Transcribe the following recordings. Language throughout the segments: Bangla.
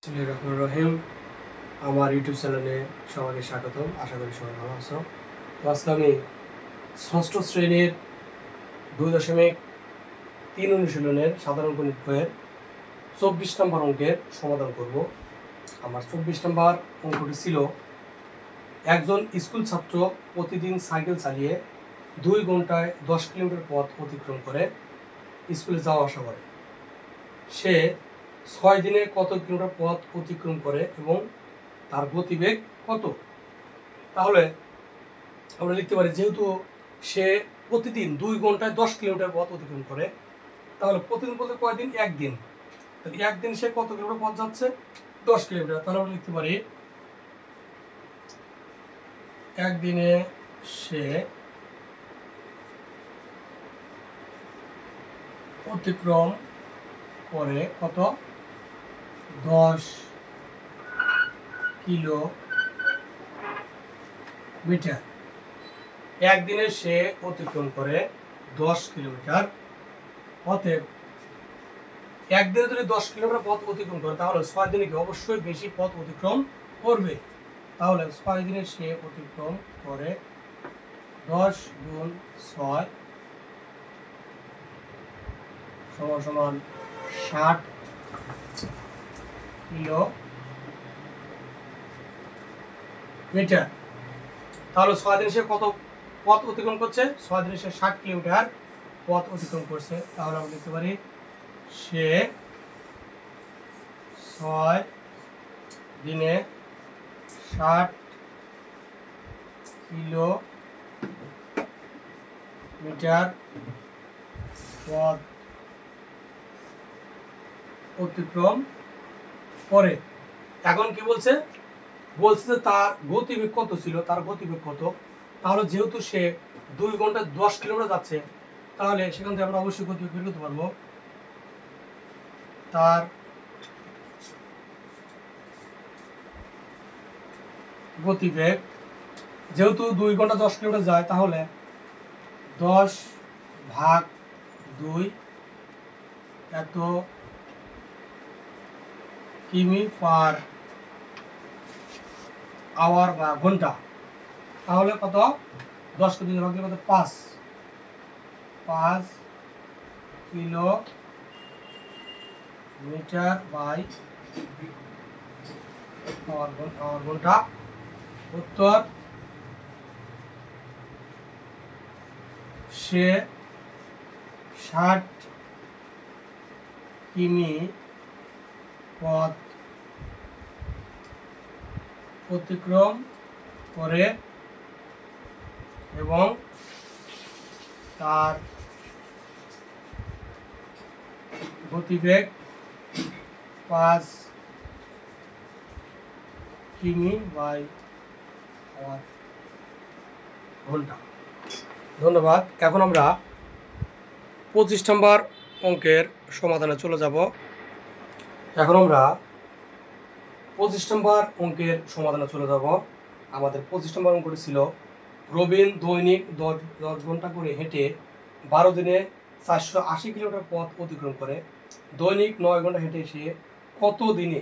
রহমান রহিম আমার ইউটিউব চ্যানেলে সবাইকে স্বাগতম। আশা করি সবাই ভালো আছো। তো আজকে আমি ষষ্ঠ শ্রেণীর 2.3 অনুশীলনের সাধারণ গণিত বইয়ের 24 নম্বর অঙ্কের সমাধান করব। আমার 24 নম্বর অঙ্কটি ছিল, একজন স্কুল ছাত্র প্রতিদিন সাইকেল চালিয়ে 2 ঘন্টায় 10 কিলোমিটার পথ অতিক্রম করে স্কুলে যাওয়া আসা করে। সে 6 দিনে কত কিলোমিটার পথ অতিক্রম করে এবং তার গতিবেগ কত? তাহলে আমরা লিখতে পারি, যেহেতু সে প্রতিদিন 2 ঘন্টায় 10 কিলোমিটার পথ অতিক্রম করে, তাহলে প্রতিদিন বলতে কয়দিন? একদিন। তাহলে একদিন সে কত কিলোমিটার পথ যাচ্ছে? 10 কিলোমিটার। তাহলে আমরা লিখতে পারি, একদিনে সে অতিক্রম করে কত? 10 কিলোমিটার। একদিনে সে অতিক্রম করে 10 কিলোমিটার। অতএব একদিনে যদি 10 কিলোমিটার পথ অতিক্রম করে, তাহলে 6 দিনে কি অবশ্যই বেশি পথ অতিক্রম করবে। তাহলে 6 দিনে সে অতিক্রম করে 10 গুণ 6 সমান 60 কিলোমিটার। তাহলে 6 দিনে সে কত পথ অতিক্রম করছে? 6 দিনে সে 60 কিলোমিটার পথ অতিক্রম করছে। তাহলে আমরা লিখতে পারি, সে 6 দিনে 60 কিলোমিটার পথ অতিক্রম করে। এখন কি বলছে? বলছে যে তার গতিবেগ কত ছিল, তার গতিবেগ কত। তাহলে যেহেতু সে 2 ঘন্টায় 10 কিলোমিটার যাচ্ছে, তাহলে সেখান থেকে আমরা অবশ্যই গতিবেগ বের করতে পারবো। তার গতিবেগ যেহেতু 2 ঘন্টা 10 কিলোমিটার যায়, তাহলে 10/2 এত কিমি পার আওয়ার বা ঘন্টা। তাহলে কত? 10 কে 2 দিয়ে ভাগ দিলে কত? 5 কিলোমিটার বাই আওয়ার ঘন্টা। উত্তর, সে 60 কিমি পথ অতিক্রম করে এবং তার গতিবেগ 5 কিমি বাই আওয়ার ঘন্টা। ধন্যবাদ। এখন আমরা 25 নম্বর অঙ্কের সমাধানে চলে যাব। এখন আমরা 25 নম্বর অঙ্কের সমাধানে চলে যাব। আমাদের 25 নম্বর অঙ্কটি ছিল, রবিন দৈনিক 10 ঘন্টা করে হেঁটে 12 দিনে 480 কিলোমিটার পথ অতিক্রম করে। দৈনিক 9 ঘন্টা হেঁটে সে কত দিনে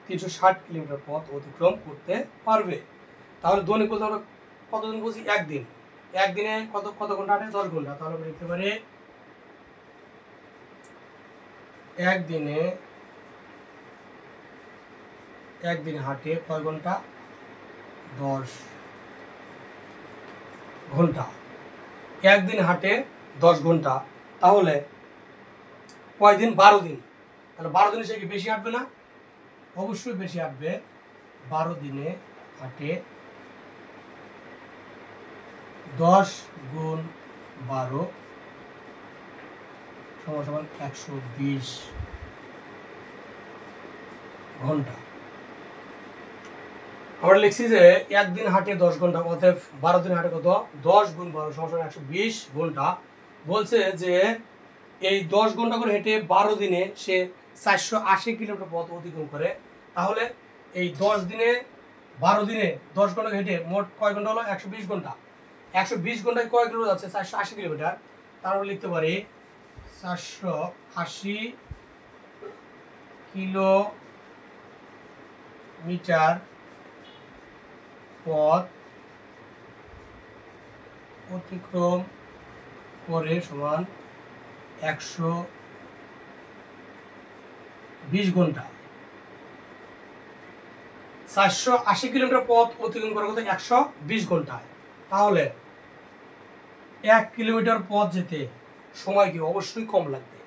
360 কিলোমিটার পথ অতিক্রম করতে পারবে? তাহলে দৈনিক বলতে আমরা কতদিন বলছি? একদিন। একদিনে কত কত ঘন্টা হাঁটে? 10 ঘন্টা। তাহলে আমরা লিখতে পারি, একদিনে হাঁটে কয় ঘন্টা? 10 ঘন্টা। একদিন হাঁটে 10 ঘন্টা। তাহলে কয় দিন? 12 দিন। তাহলে 12 দিনে সে কি বেশি হাঁটবে না? অবশ্যই বেশি হাঁটবে। 12 দিনে হাঁটে 10 গুণ 12 সমান 120 ঘন্টা। আমরা লিখছি যে একদিন হাঁটে 10 ঘন্টা, অতএব 12 দিন হাঁটে কত? 10 গুণ 12 সমান 120 ঘন্টা। বলছে যে এই 10 ঘন্টা করে হেঁটে 12 দিনে সে 480 কিলোমিটার পথ অতিক্রম করে। তাহলে এই 10 দিনে 12 দিনে 10 ঘন্টা হেঁটে মোট কয় ঘন্টা হলো? 120 ঘন্টা। 120 ঘন্টায় কয় কিলোমিটার যাচ্ছে? 480 কিলোমিটার। তারপর লিখতে পারি 480 কিলোমিটার মিটার পথ অতিক্রম করে সমান 120 ঘন্টা। 480 কিলোমিটার পথ অতিক্রম করার কথা 120 ঘন্টায়। তাহলে 1 কিলোমিটার পথ যেতে সময় কি অবশ্যই কম লাগবে।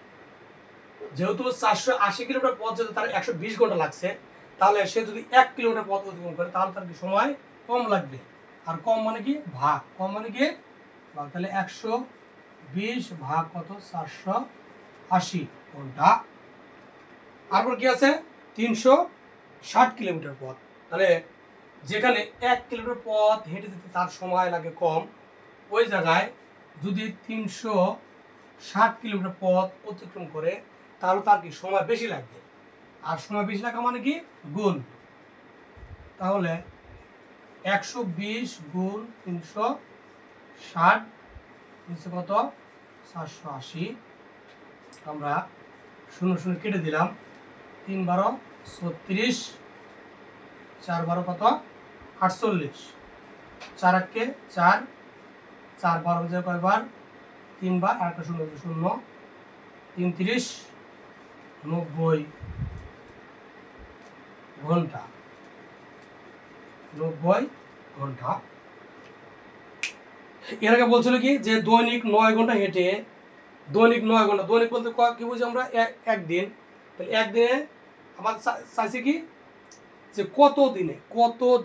যেহেতু 480 কিলোমিটার পথ যেতে তার 120 ঘন্টা লাগছে, তাহলে সে যদি 1 কিলোমিটার পথ অতিক্রম করে তাহলে তার কি সময় কম লাগবে। আর কম মানে কি ভাগ, কম মানে কি ভাগ। তাহলে 120 ভাগ কত 480 ঘন্টা। তারপর কি আছে 360 কিলোমিটার পথ। তাহলে যেখানে 1 কিলোমিটার পথ হেঁটে যেতে তার সময় লাগে কম, ওই জায়গায় যদি 360 কিলোমিটার পথ অতিক্রম করে তাহলে তার কি সময় বেশি লাগবে। আর সময় বেশি লাগা মানে কি গুণ। তাহলে 120 গুণ 360 নিচে কত 480। আমরা 0 কেটে দিলাম। 3 12 36, 4 12 কত 48, 4 1 4, 4 12 বাজে কয়বার 3 বার, আর একটা 0 0, 33 90 ঘন্টা। 90 ঘন্টা। এর আগে বলছিল কি যে দৈনিক 9 ঘন্টা হেঁটে, দৈনিক 9 ঘন্টা, দৈনিক বলতে কি বুঝি আমরা একদিন। তাহলে একদিনে আমার চাইছে কি যে কত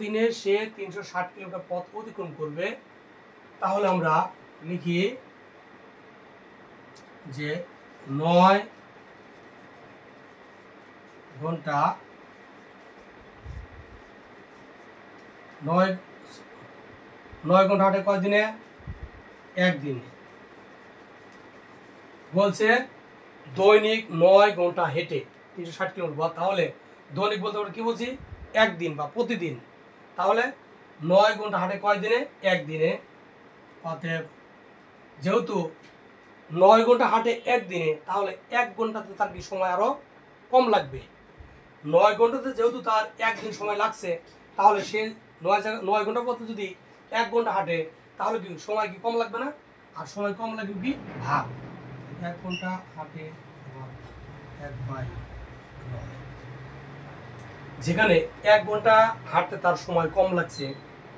দিনে সে 360 কিলোমিটার পথ অতিক্রম করবে। তাহলে আমরা লিখি যে 9 ঘন্টা 9 ঘন্টা হাঁটে কয় দিনে, একদিনে। বলছে দৈনিক 9 ঘন্টা হেঁটে 360 কিলোমিটার পথ। তাহলে দৈনিক বলতে আমরা কি বলছি একদিন বা প্রতিদিন। তাহলে 9 ঘন্টা হাঁটে কয় দিনে, একদিনে। অতএব যেহেতু 9 ঘন্টা হাঁটে একদিনে, তাহলে 1 ঘন্টাতে তার কি সময় আরো কম লাগবে। 9 ঘন্টাতে যেহেতু তার একদিন সময় লাগছে, তাহলে সে 9 ঘন্টা পথে যদি 1 ঘন্টা হাঁটে তাহলে কি সময় কি কম লাগবে না। আর সময় কম লাগবে কি ভাগ। 1 ঘন্টা হাঁটে 1/9। যেখানে 1 ঘন্টা হাঁটতে তার সময় কম লাগছে,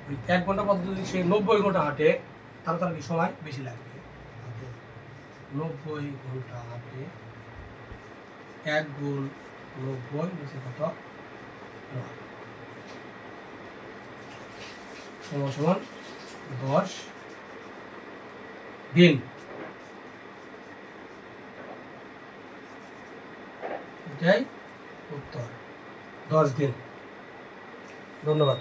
ওই 1 ঘন্টা পথে যদি সে 90 ঘন্টা হাঁটে তাহলে তার কি সময় বেশি লাগবে। 90 ঘন্টা হাঁটে 1 গুণ 90 নিচে কত 9 সমান 10 দিন। এটাই উত্তর, 10 দিন। ধন্যবাদ।